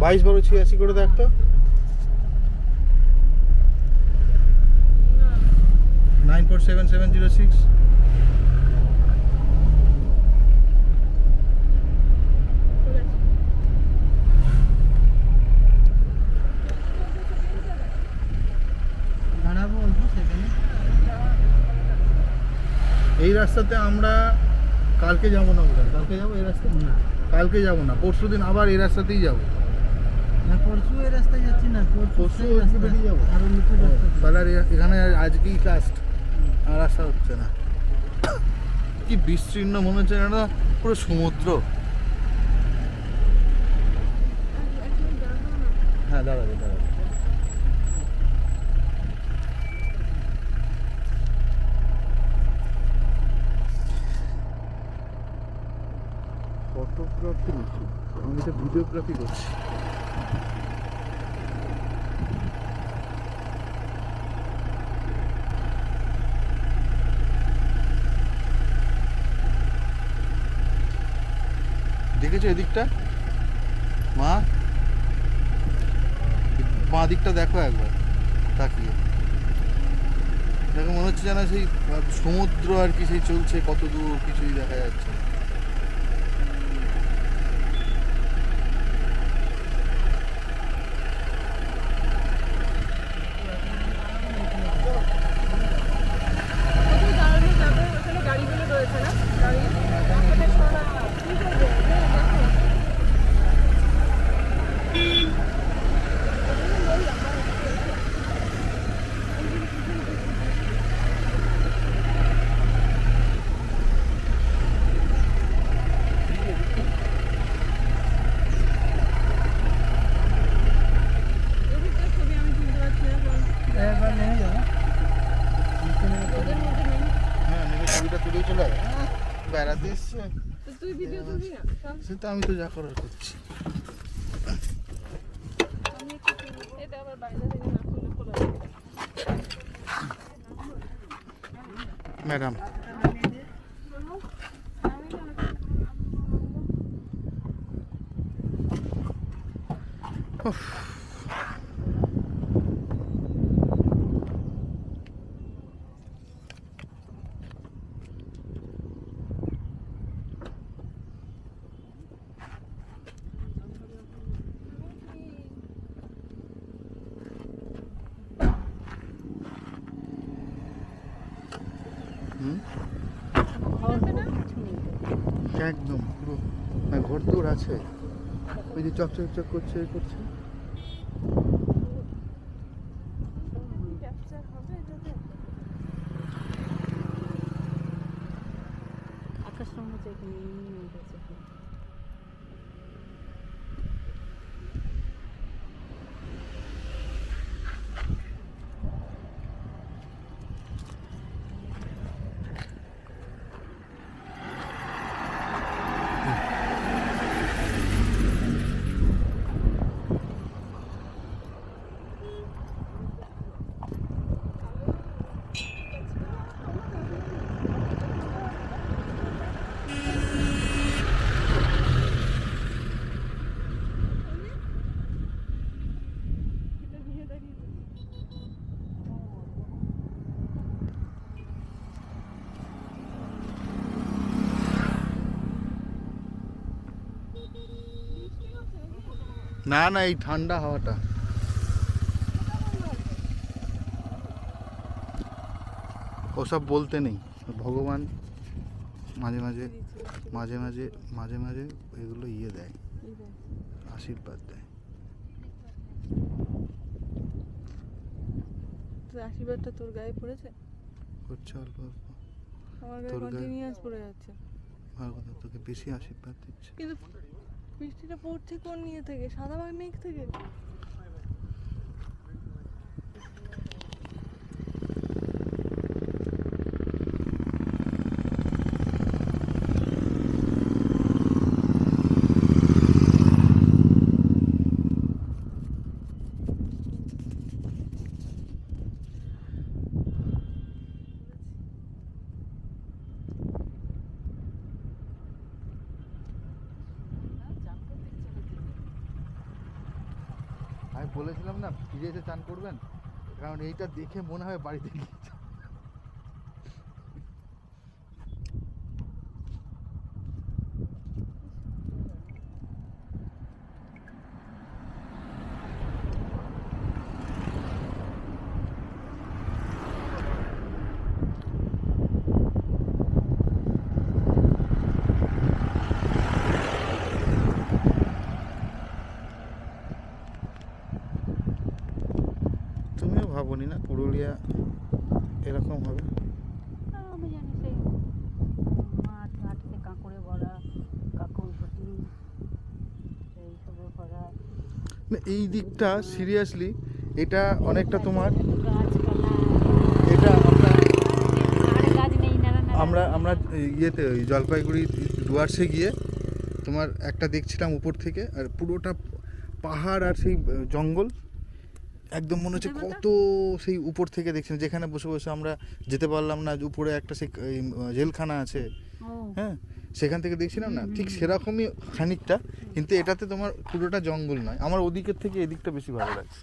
22-12-86 করে দেখ তো। 947706। এই রাস্তাতে আমরা কালকে যাবো না, বোধহয় কালকে যাবো এই রাস্তা না, কালকে যাবো না, পরশু দিন আবার এই রাস্তাতেই যাবো। না পরশু এই রাস্তায় যাচ্ছি না, পরশু বেরিয়ে যাবো। তাহলে এখানে আজকেই কাস্ট আর রাস্তা হচ্ছে না। কি বিস্তীর্ণ মনে হচ্ছে, এটা পুরো সমুদ্র। হ্যাঁ দাঁড়াবে দাঁড়াবে। ফটোগ্রাফি নিচ্ছি, আমি এটা ভিডিওগ্রাফি করছি। দেখেছো এদিকটা মা, বাঁ দিকটা দেখো একবার তাকিয়ে, দেখো মনে হচ্ছে যেন সেই সমুদ্র আর কি সেই চলছে, কত দূর কিছুই দেখা যাচ্ছে। বেড়াতে এসছে, সেটা আমি তো যা করার করছি। ম্যাডাম একদম পুরো ঘর দৌড় আছে, ওই যে চক চক চক করছে করছে। না না, এই ঠান্ডা হাওয়াটা। ওসব বলতে নেই, ভগবান মাঝে মাঝে মাঝে মাঝে মাঝে মাঝে এগুলো ইয়ে দেয়, আশীর্বাদ দেয়। আশীর্বাদটা তোর গায়ে পড়েছে? করছে অল্প অল্প, আমার গায়ে কন্টিনিউয়াস পড়ে যাচ্ছে। ভালো কথা, তোকে বেশি আশীর্বাদ দিচ্ছে। কিন্তু বৃষ্টিটা পড়ছে কোন নিয়ে থেকে? সাদা মেঘ থেকে। বলেছিলাম না ফিরে এসে চান করবেন, কারণ এইটা দেখে মনে হয় বাড়িতে গিয়েছে। তুমিও ভাবনি না পুরুলিয়া এরকম হবে? আমি জানি সেই মাঠ ঘাটে কাঁকড়ে ভরা, কাকুর ভুটি এইসবে ভরা। না এই দিকটা সিরিয়াসলি এটা অনেকটা তোমার গাছপালা, এটা আমরা আর গাছ নেই, নানা নানা। আমরা আমরা ইয়েতে ওই জলপাইগুড়ি ডুয়ার্সে গিয়ে তোমার একটা দেখছিলাম উপর থেকে, আর পুরোটা পাহাড় আর সেই জঙ্গল একদম মনে হচ্ছে কত সেই উপর থেকে দেখছিলাম, যেখানে বসে বসে আমরা যেতে পারলাম না, উপরে একটা সেই জেলখানা আছে, ও, হ্যাঁ সেখান থেকে দেখছিলাম না, ঠিক সেরকমই খানিকটা, কিন্তু এটাতে তোমার পুরোটা জঙ্গল নয়। আমার ওদিকের থেকে এদিকটা বেশি ভালো লাগছে।